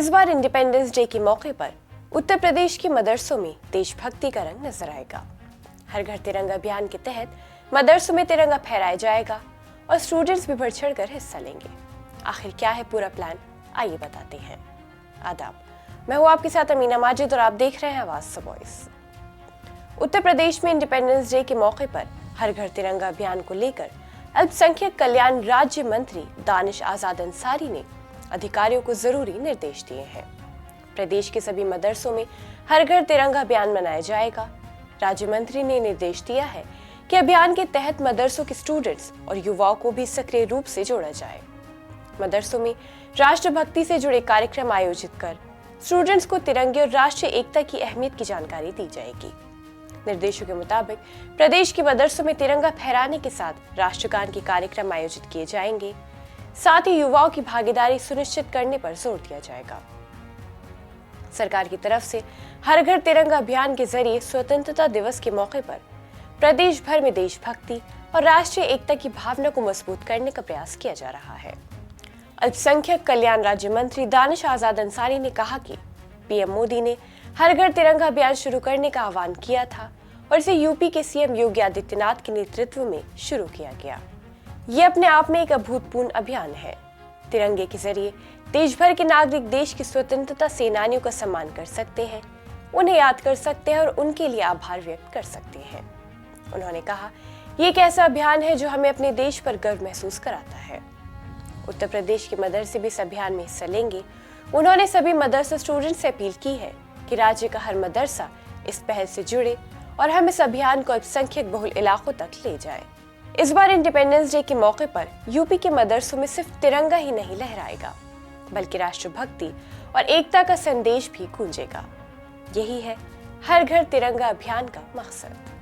इस बार independence day के मौके पर उत्तर प्रदेश के मदरसों में देशभक्ति का रंग नजर आएगा। हर घर तिरंगा अभियान के तहत मदरसों में तिरंगा फहराया जाएगा और स्टूडेंट्स भी बढ़ चढ़कर हिस्सा लेंगे। आखिर क्या है पूरा प्लान, आइए बताते हैं। आदाब, मैं हूं आपके साथ अमीना माजिद और आप देख रहे हैं आवाज सा वॉइस। उत्तर प्रदेश में इंडिपेंडेंस डे के मौके पर हर घर तिरंगा अभियान को लेकर अल्पसंख्यक कल्याण राज्य मंत्री दानिश आजाद अंसारी ने अधिकारियों को जरूरी निर्देश दिए हैं। प्रदेश के सभी मदरसों में हर घर तिरंगा अभियान मनाया जाएगा। राज्य मंत्री ने निर्देश दिया है कि अभियान के तहत मदरसों के स्टूडेंट्स और युवाओं को भी सक्रिय रूप से जोड़ा जाए। मदरसों में राष्ट्रभक्ति से जुड़े कार्यक्रम आयोजित कर स्टूडेंट्स को तिरंगे और राष्ट्रीय एकता की अहमियत की जानकारी दी जाएगी। निर्देशों के मुताबिक प्रदेश के मदरसों में तिरंगा फहराने के साथ राष्ट्रगान के कार्यक्रम आयोजित किए जाएंगे। साथ ही युवाओं की भागीदारी सुनिश्चित करने पर जोर दिया जाएगा। सरकार की तरफ से हर घर तिरंगा अभियान के जरिए स्वतंत्रता दिवस के मौके पर प्रदेश भर में देशभक्ति और राष्ट्रीय एकता की भावना को मजबूत करने का प्रयास किया जा रहा है। अल्पसंख्यक कल्याण राज्य मंत्री दानिश आजाद अंसारी ने कहा कि पीएम मोदी ने हर घर तिरंगा अभियान शुरू करने का आह्वान किया था और इसे यूपी के सीएम योगी आदित्यनाथ के नेतृत्व में शुरू किया गया। ये अपने आप में एक अभूतपूर्व अभियान है। तिरंगे के जरिए देश भर के नागरिक देश के स्वतंत्रता सेनानियों का सम्मान कर सकते हैं, उन्हें याद कर सकते हैं और उनके लिए आभार व्यक्त कर सकते हैं। उन्होंने कहा, ये एक ऐसा अभियान है जो हमें अपने देश पर गर्व महसूस कराता है। उत्तर प्रदेश के मदरसे भी इस अभियान में हिस्सा लेंगे। उन्होंने सभी मदरसा स्टूडेंट से अपील की है कि राज्य का हर मदरसा इस पहल से जुड़े और हम इस अभियान को अल्पसंख्यक बहुल इलाकों तक ले जाए। इस बार इंडिपेंडेंस डे के मौके पर यूपी के मदरसों में सिर्फ तिरंगा ही नहीं लहराएगा, बल्कि राष्ट्रभक्ति और एकता का संदेश भी गूंजेगा। यही है हर घर तिरंगा अभियान का मकसद।